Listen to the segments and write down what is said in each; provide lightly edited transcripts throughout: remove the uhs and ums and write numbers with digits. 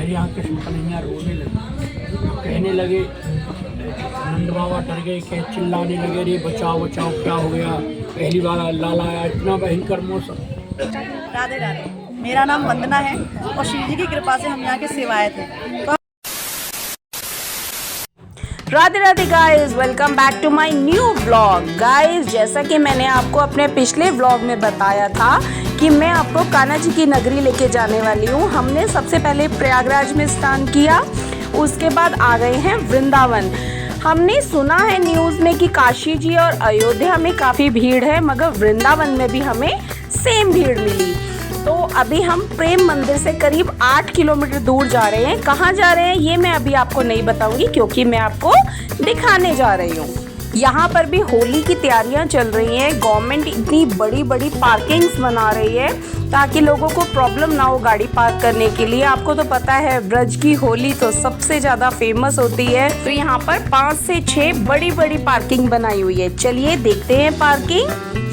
फिर यहाँ कृष्ण कन्हैया रोने लगे, कहने लगे, नंद बाबा डर गए, कह चिल्लाने लगे, अरे बचाओ बचाओ क्या हो गया, पहली बार लाल आया, इतना भयंकर मौसम। राधे राधे, मेरा नाम वंदना है और शिव जी की कृपा से हम यहाँ के सेवायत हैं। तो Radhe Radhe guys, welcome back to my new vlog. Guys, जैसा कि मैंने आपको अपने पिछले व्लॉग में बताया था कि मैं आपको कान्हा जी की नगरी लेके जाने वाली हूँ। हमने सबसे पहले प्रयागराज में स्नान किया, उसके बाद आ गए हैं वृंदावन। हमने सुना है न्यूज़ में कि काशी जी और अयोध्या में काफ़ी भीड़ है, मगर वृंदावन में भी हमें सेम भीड़ मिली। तो अभी हम प्रेम मंदिर से करीब 8 किलोमीटर दूर जा रहे हैं। कहाँ जा रहे हैं ये मैं अभी आपको नहीं बताऊंगी, क्योंकि मैं आपको दिखाने जा रही हूँ। यहाँ पर भी होली की तैयारियाँ चल रही हैं। गवर्नमेंट इतनी बड़ी बड़ी पार्किंग्स बना रही है ताकि लोगों को प्रॉब्लम ना हो गाड़ी पार्क करने के लिए। आपको तो पता है ब्रज की होली तो सबसे ज़्यादा फेमस होती है, तो यहाँ पर 5 से 6 बड़ी बड़ी पार्किंग बनाई हुई है। चलिए देखते हैं पार्किंग।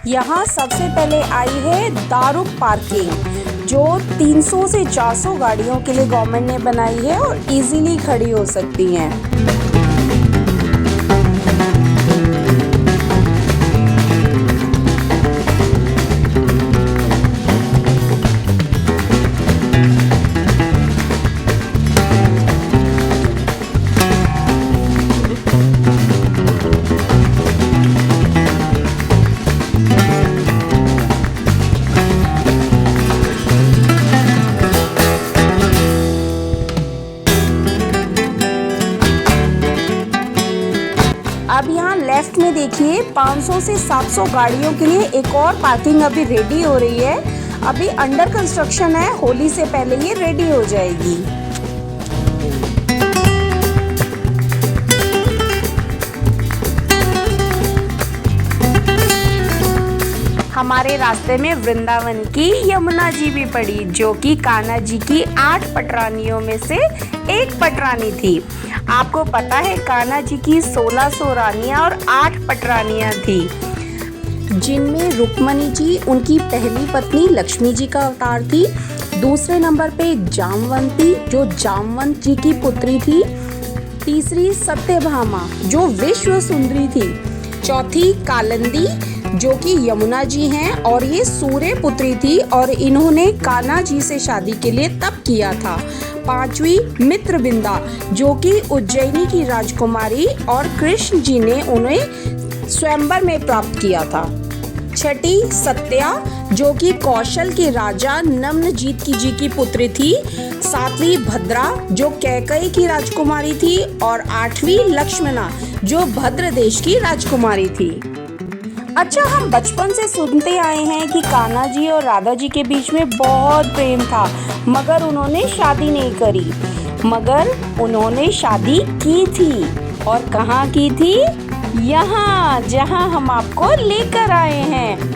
यहाँ सबसे पहले आई है दारुक पार्किंग, जो 300 से 400 गाड़ियों के लिए गवर्नमेंट ने बनाई है और इजीली खड़ी हो सकती हैं। अब यहाँ लेफ्ट में देखिए 500 से 700 गाड़ियों के लिए एक और पार्किंग अभी रेडी हो रही है। अभी अंडर कंस्ट्रक्शन है, होली से पहले ये रेडी हो जाएगी। हमारे रास्ते में वृंदावन की यमुना जी भी पड़ी, जो कि कान्हा जी की 8 पटरानियों में से एक पटरानी थी। आपको पता है कान्हा जी की 1600 रानियां और 8 पटरानियां थी, जिनमें रुक्मणी जी उनकी पहली पत्नी लक्ष्मी जी का अवतार थी। दूसरे नंबर पे जामवंती, जो जामवंत जी की पुत्री थी। तीसरी सत्यभामा, जो विश्व सुंदरी थी। चौथी कालिंदी, जो कि यमुना जी हैं और ये सूर्य पुत्री थी और इन्होंने कान्हा जी से शादी के लिए तप किया था। 5वीं मित्रविंदा, जो कि उज्जैनी की राजकुमारी और कृष्ण जी ने उन्हें स्वयंवर में प्राप्त किया था। 6ठी सत्या, जो कि कौशल के राजा नम्रजीत जी की पुत्री थी। 7वीं भद्रा, जो कैकेयी की राजकुमारी थी और 8वीं लक्ष्मणा, जो भद्र देश की राजकुमारी थी। अच्छा, हम बचपन से सुनते आए हैं कि कान्हा जी और राधा जी के बीच में बहुत प्रेम था, मगर उन्होंने शादी नहीं करी। मगर उन्होंने शादी की थी, और कहाँ की थी? यहाँ, जहाँ हम आपको लेकर आए हैं।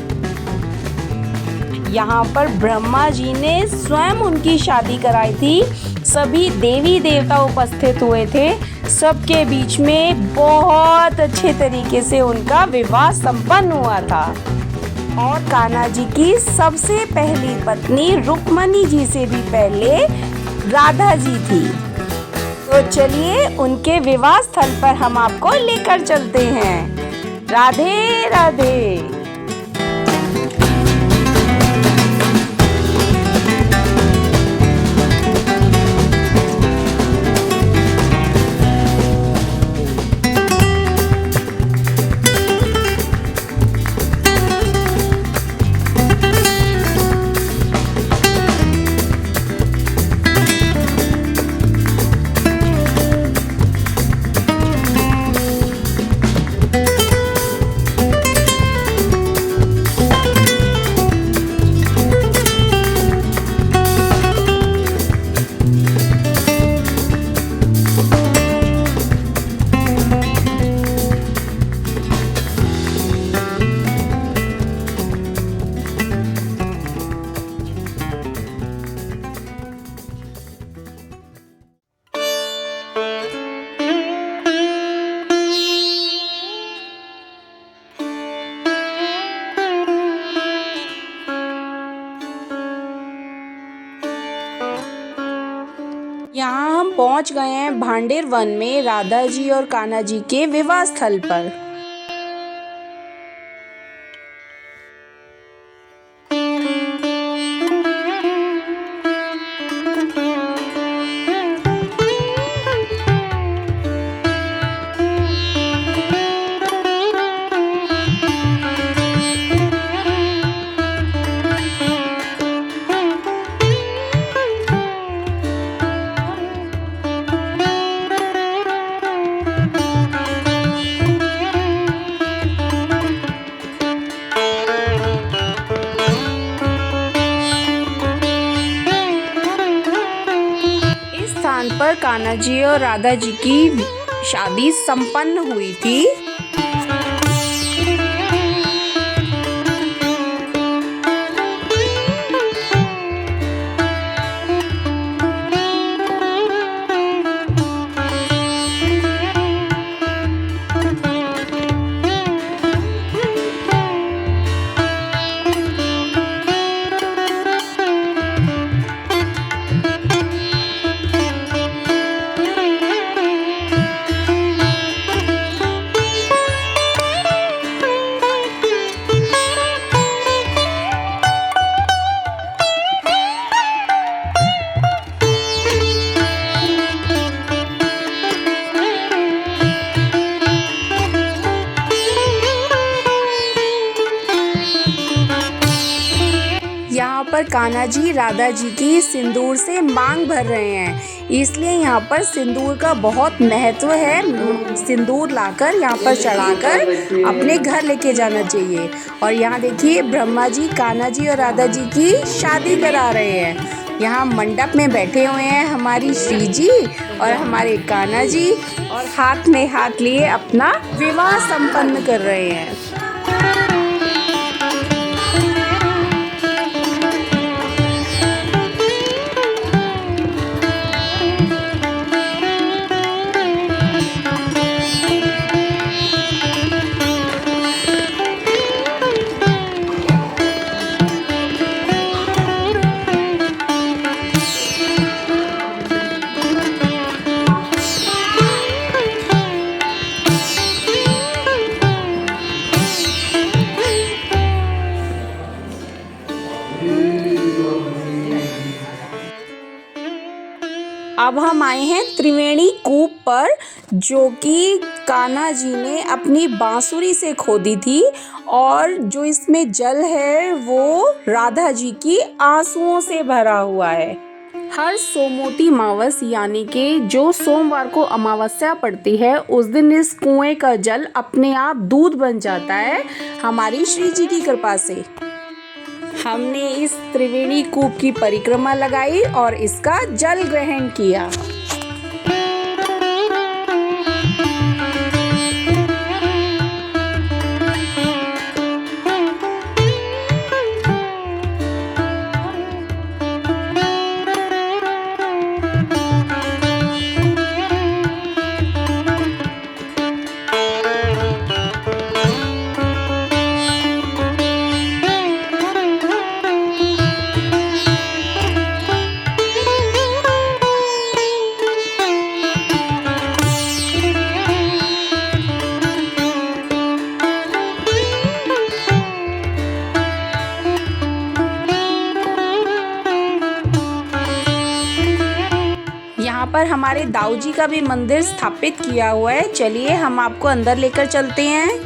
यहाँ पर ब्रह्मा जी ने स्वयं उनकी शादी कराई थी। सभी देवी देवता उपस्थित हुए थे। सबके बीच में बहुत अच्छे तरीके से उनका विवाह संपन्न हुआ था। और कान्हा जी की सबसे पहली पत्नी रुक्मणी जी से भी पहले राधा जी थी। तो चलिए उनके विवाह स्थल पर हम आपको लेकर चलते हैं। राधे राधे। पहुंच गए हैं भांडेर वन में राधा जी और कान्हा जी के विवाह स्थल पर। स्थान पर कान्हा जी और राधा जी की शादी संपन्न हुई थी। यहाँ पर कान्हा जी राधा जी की सिंदूर से मांग भर रहे हैं, इसलिए यहाँ पर सिंदूर का बहुत महत्व है। सिंदूर लाकर यहाँ पर चढ़ाकर अपने घर लेके जाना चाहिए। और यहाँ देखिए ब्रह्मा जी कान्हा जी और राधा जी की शादी करा रहे हैं। यहाँ मंडप में बैठे हुए हैं हमारी श्री जी और हमारे कान्हा जी और हाथ में हाथ लिए अपना विवाह संपन्न कर रहे हैं। अब हम आए हैं त्रिवेणी कूप पर, जो कि कान्हा जी ने अपनी बांसुरी से खोदी थी और जो इसमें जल है वो राधा जी की आंसुओं से भरा हुआ है। हर सोमवती अमावस यानी कि जो सोमवार को अमावस्या पड़ती है उस दिन इस कुएं का जल अपने आप दूध बन जाता है हमारी श्री जी की कृपा से। हमने इस त्रिवेणी कूप की परिक्रमा लगाई और इसका जल ग्रहण किया। यहाँ पर हमारे दाऊ जी का भी मंदिर स्थापित किया हुआ है। चलिए हम आपको अंदर लेकर चलते हैं।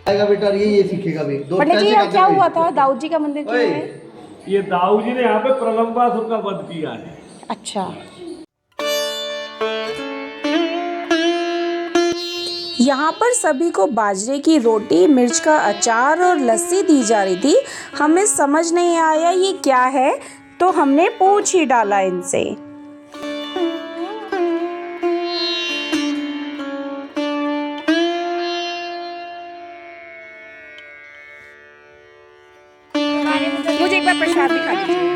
आएगा बेटा ये सीखेगा भी। पंडित जी यहाँ क्या हुआ था? दाऊद जी का मंदिर क्यों है? ये दाऊ जी ने यहाँ पे प्रलंबासुर का वध किया है। अच्छा। यहाँ पर सभी को बाजरे की रोटी, मिर्च का अचार और लस्सी दी जा रही थी। हमें समझ नहीं आया ये क्या है, तो हमने पूछ ही डाला इनसे। मुझे एक बार प्रसाद दिखा दीजिए।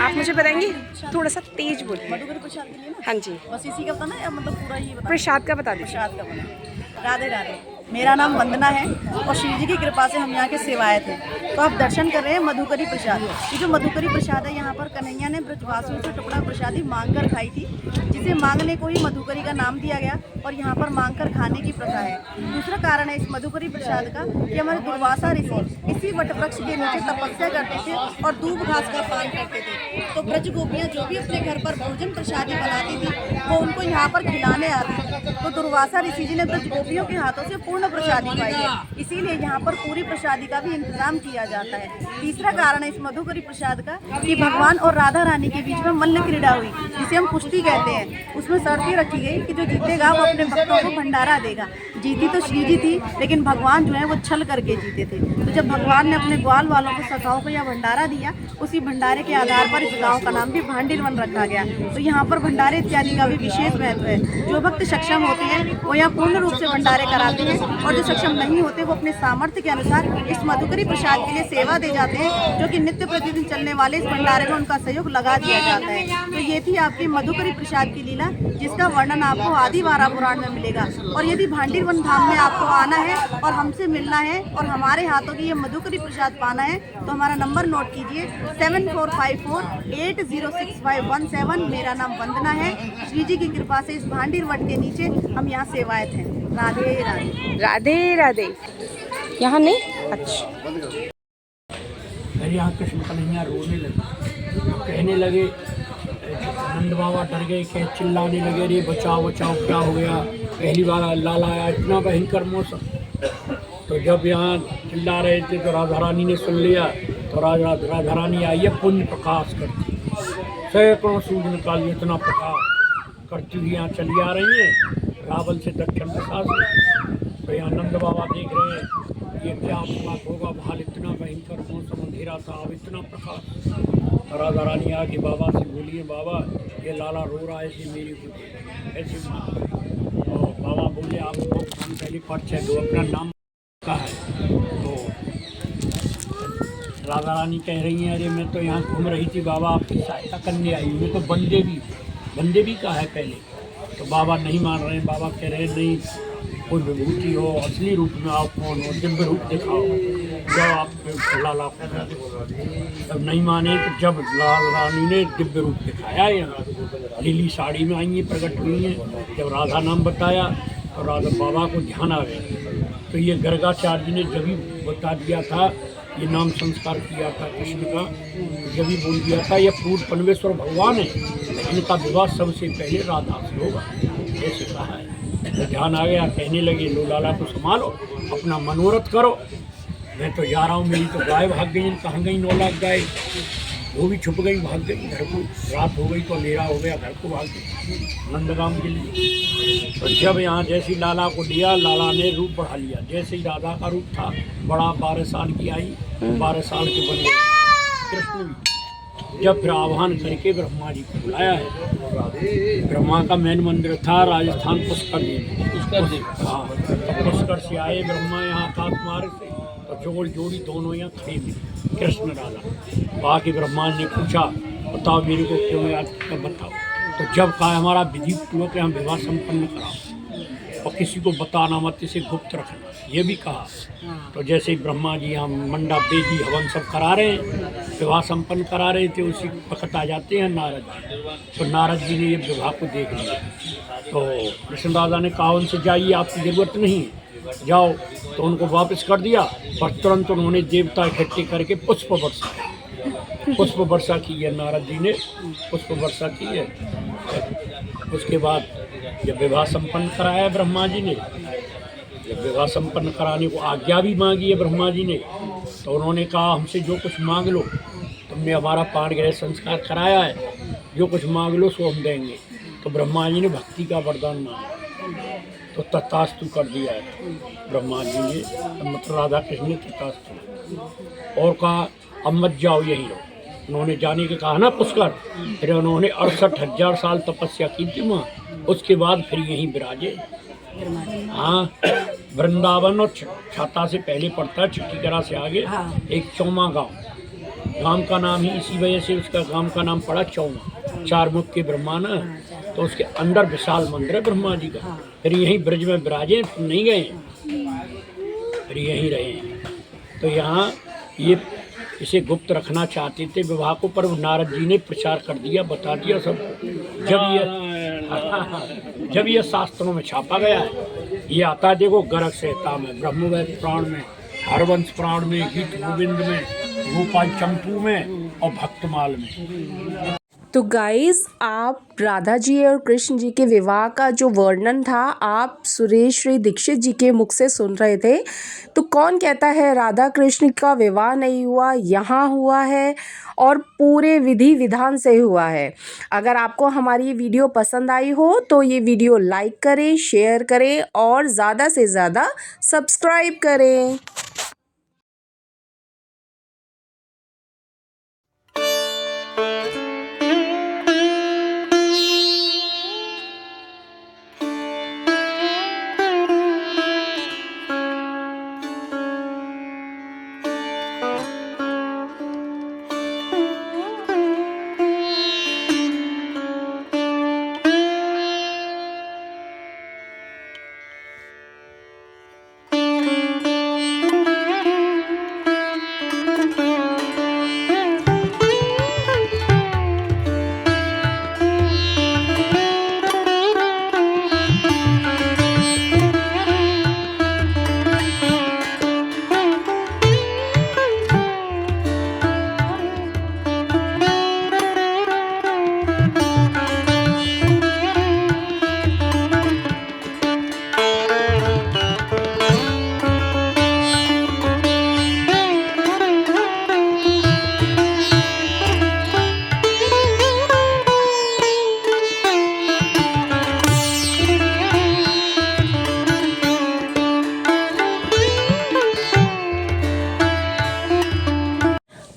आप मुझे बताएंगे, थोड़ा सा तेज बोलिए। मधुकरी प्रसाद के लिए ना, हाँ जी, बस इसी का बताना या मतलब पूरा ही बताना? प्रसाद का बता दीजिए। प्रसाद का बना। राधे राधे, मेरा नाम वंदना है और शिव जी की कृपा से हम यहाँ के सेवायत हैं। तो आप दर्शन कर रहे हैं मधुकरी प्रसाद। ये जो मधुकरी प्रसाद है, यहाँ पर कन्हैया ने ब्रजवासियों से टुकड़ा प्रसादी मांग कर खाई थी, जिसे मांगने को ही मधुकरी का नाम दिया गया और यहाँ पर मांग कर खाने की प्रथा है। दूसरा कारण है इस मधुकरी प्रसाद का कि हमारे दुर्वासा ऋषि इसी वटवृक्ष के नीचे तपस्या करते थे और दूब घास का पान करते थे। तो ब्रज गोपियाँ जो भी अपने घर पर भोजन प्रसादी बनाती थी, वो उनको यहाँ पर खिलाने आती थी। तो दुर्वासा ऋषि जी ने ब्रज गोपियों के हाथों से पूर्ण प्रसादी पाई है, इसीलिए यहाँ पर पूरी प्रसादी का भी इंतजाम किया जाता है। तीसरा कारण है इस मधुकरी प्रसाद का कि भगवान और राधा रानी के बीच में मल्ल क्रीड़ा हुई, जिसे हम कुश्ती कहते हैं। उसमें शर्त ये रखी गई कि जो जीतेगा वो अपने भक्तों को भंडारा देगा। जीती तो श्री जी थी, लेकिन भगवान जो है वो छल करके जीते थे। तो जब भगवान ने अपने ग्वाल वालों को सखाओं को यह भंडारा दिया, उसी भंडारे के आधार पर इस गाँव का नाम भी भांडिल वन रखा गया। तो यहाँ पर भंडारे इत्यादि का भी विशेष महत्व है। जो भक्त सक्षम होते हैं वो यहाँ पूर्ण रूप से भंडारे कराते हैं, और जो सक्षम नहीं होते वो अपने सामर्थ्य के अनुसार इस मधुकरी प्रसाद के लिए सेवा दे जाते हैं, जो कि नित्य प्रतिदिन चलने वाले इस भंडारे में उनका सहयोग लगा दिया जाता है। तो ये थी आपकी मधुकरी प्रसाद की लीला, जिसका वर्णन आपको आदि 12 पुराण में मिलेगा। और यदि भांडिल वन धाम में आपको आना है और हमसे मिलना है और हमारे हाथों की ये मधुकरी प्रसाद पाना है, तो हमारा नंबर नोट कीजिए 7454806517। मेरा नाम वंदना है। श्री जी की कृपा से इस भांडिल वट के नीचे हम यहाँ सेवायत हैं। राधे राधे। राधे राधे। यहाँ नहीं, अच्छा। मेरे यहाँ कृष्ण कन्हैया रोने लगे, कहने लगे, नंद बाबा डर गए, कह चिल्लाने लगे, रे बचाओ बचाओ क्या हो गया। पहली बार लाल आया, इतना भयंकर मौसम। तो जब यहाँ चिल्ला रहे थे तो राधा रानी ने सुन लिया। तो राधा रानी आई है पुण्य प्रकाश करती, सैकड़ों सूर्य निकाल इतना प्रकाश करती हुई यहाँ चली आ रही है, रावल से दक्षिण दिशा से। तो यहाँ नंद बाबा देख रहे हैं ये क्या बात होगा, बाहर इतना भयंकर मौसम, अंधेरा था, अब इतना प्रकाश। राधा रानी आके बाबा से बोलिए, बाबा ये लाला रो रहा है, ऐसे मेरी ऐसे। तो बाबा बोले, आपको पहले परिचय दो, अपना नाम का है। तो राधा रानी कह रही हैं, अरे मैं तो यहाँ घूम रही थी बाबा, आपकी सहायता करने आई हूँ। तो बंदे भी का है पहले। तो बाबा नहीं मान रहे हैं। बाबा कह रहे हैं, नहीं, कोई विभूति हो, असली रूप में आप कौन हो, दिव्य रूप दिखाओ, जब आप लाला को। तब नहीं माने। तो जब लाल रानी ने दिव्य रूप दिखाया, यहाँ लीली साड़ी में आई हैं, प्रकट हुई हैं। जब राधा नाम बताया तो राधा बाबा को ध्यान आ गया। तो ये गर्गाचार्य ने जब ही बता दिया था, ये नाम संस्कार किया था कृष्ण का, जब ही बोल दिया था ये पूर्ण परमेश्वर भगवान है, इनका विवाह सबसे पहले राधा से होगा, ऐसे कहा है। तो ध्यान आ गया, कहने लगे, लो लाला को संभालो, अपना मनोरथ करो, मैं तो जा रहा हूँ। मेरी तो गाय भाग गई, कहाँ गई 9 लाख गाय, वो भी छुप गई, भाग गई घर को। रात हो गई तो अंधेरा हो गया, घर को भाग गई नंदगाम के लिए। तो जब यहाँ जैसे लाला को लिया, लाला ने रूप बढ़ा लिया। जैसे ही राधा का रूप था बड़ा, 12 साल की आई, 12 साल के बन गए कृष्ण भी। जब फिर आह्वान करके ब्रह्मा जी को बुलाया है। ब्रह्मा का मेन मंदिर था राजस्थान पुष्कर जी। हाँ, तो पुष्कर से आए ब्रह्मा यहाँ आकाश मार्ग से, तो जोड़ी दोनों यहाँ खड़े मिले, कृष्ण राधा। बाकी ब्रह्मा ने पूछा, बताओ मेरे को क्यों याद किया, बताओ। तो जब कहा हमारा विधि पूर्वक यहाँ विवाह संपन्न कराओ और किसी को बताना मत, इसे गुप्त रखना, ये भी कहा। तो जैसे ही ब्रह्मा जी यहाँ मंडा बेदी हवन सब करा रहे हैं, विवाह संपन्न करा रहे थे, उसी वक्त आ जाते हैं नारद जी। तो नारद जी ने ये विवाह को देख लिया। तो कृष्ण राधा ने कहा, उनसे जाइए, आपकी ज़रूरत नहीं है, जाओ। तो उनको वापस कर दिया, पर तुरंत उन्होंने देवता इकट्ठे करके पुष्प वर्षा की है। नारद जी ने पुष्प वर्षा की है। उसके बाद जब विवाह संपन्न कराया ब्रह्मा जी ने, जब विवाह संपन्न कराने को आज्ञा भी मांगी है ब्रह्मा जी ने, तो उन्होंने कहा हमसे जो कुछ मांग लो, तुमने हमारा पाणिग्रह संस्कार कराया है, जो कुछ मांग लो सो हम देंगे। तो ब्रह्मा जी ने भक्ति का वरदान मांगा, तो तथास्तु कर दिया है ब्रह्मा जी ने, मतलब राधा कृष्ण ने तथास्तु। और कहा अब मत जाओ यहीं रहो। उन्होंने जाने के कहा ना पुष्कर, फिर उन्होंने 68,000 साल तपस्या की थी वहाँ, उसके बाद फिर यहीं विराजे। हाँ, वृंदावन और छाता से पहले पड़ता है, चक्कीकरा से आगे एक चौमा गांव का नाम ही इसी वजह से उसका गांव का नाम पड़ा चौमा, चार मुख के ब्रह्मा ना, तो उसके अंदर विशाल मंदिर है ब्रह्मा जी का। फिर यहीं ब्रज में विराजे, नहीं गए, फिर यहीं रहे हैं। तो यहाँ ये इसे गुप्त रखना चाहते थे विवाह को, पर नारद जी ने प्रचार कर दिया, बता दिया सबको। जब ये शास्त्रों में छापा गया है, ये आता है देखो गर्ग संहिता में, ब्रह्मवेद पुराण में, हरवंश पुराण में, गीत गोविंद में, गोपाल चंपू में और भक्तमाल में। तो गाइस, आप राधा जी और कृष्ण जी के विवाह का जो वर्णन था आप सुरेश श्री दीक्षित जी के मुख से सुन रहे थे। तो कौन कहता है राधा कृष्ण का विवाह नहीं हुआ? यहाँ हुआ है और पूरे विधि विधान से हुआ है। अगर आपको हमारी ये वीडियो पसंद आई हो तो ये वीडियो लाइक करें, शेयर करें और ज़्यादा से ज़्यादा सब्सक्राइब करें।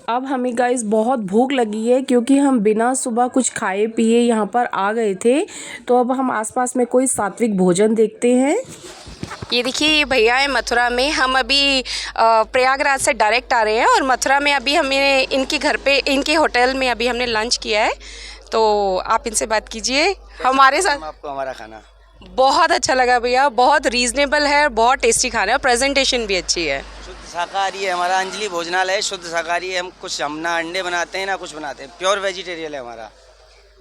अब हमें गाइस बहुत भूख लगी है क्योंकि हम बिना सुबह कुछ खाए पिए यहाँ पर आ गए थे। तो अब हम आसपास में कोई सात्विक भोजन देखते हैं। ये देखिए, ये भैया है मथुरा में। हम अभी प्रयागराज से डायरेक्ट आ रहे हैं और मथुरा में अभी हमें इनके घर पे, इनके होटल में अभी हमने लंच किया है। तो आप इनसे बात कीजिए हमारे साथ। आपको हमारा खाना बहुत अच्छा लगा भैया, बहुत रीज़नेबल है, बहुत टेस्टी खाना है, प्रेजेंटेशन भी अच्छी है। शुद्ध शाकाहारी है हमारा, अंजलि भोजनालय शुद्ध शाकाहारी है। हम ना अंडे बनाते हैं ना कुछ बनाते हैं, प्योर वेजिटेरियन है हमारा।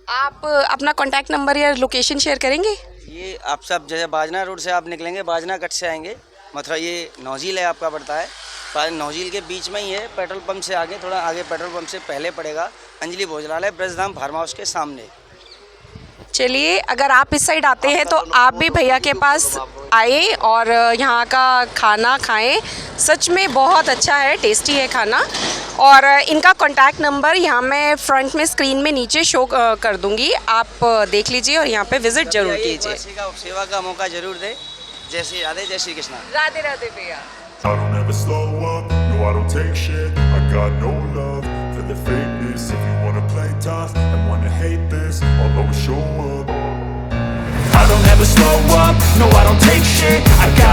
आप अपना कॉन्टैक्ट नंबर या लोकेशन शेयर करेंगे? ये आप सब जैसे बाजना रोड से आप निकलेंगे, बाजना कट से आएंगे मथुरा, ये नौझील है आपका पड़ता है, नौझील के बीच में ही है। पेट्रोल पंप से आगे, थोड़ा आगे पेट्रोल पंप से पहले पड़ेगा अंजलि भोजनालय, ब्रजधाम फार्म हाउस के सामने। चलिए, अगर आप इस साइड आते हैं तो आप भी भैया के पास आए और यहाँ का खाना खाएं। सच में बहुत अच्छा है, टेस्टी है खाना। और इनका कॉन्टैक्ट नंबर यहाँ मैं फ्रंट में स्क्रीन में नीचे शो कर दूँगी, आप देख लीजिए और यहाँ पे विजिट जरूर कीजिए। सेवा का मौका जरूर दे। जय श्री राधे, जय श्री कृष्णा। राधे राधे भैया। I don't ever slow up, no I don't take shit. I got no love for the fakeness. If you wanna play tough and wanna hate this, I'll always show up. I don't ever slow up, no I don't take shit. I got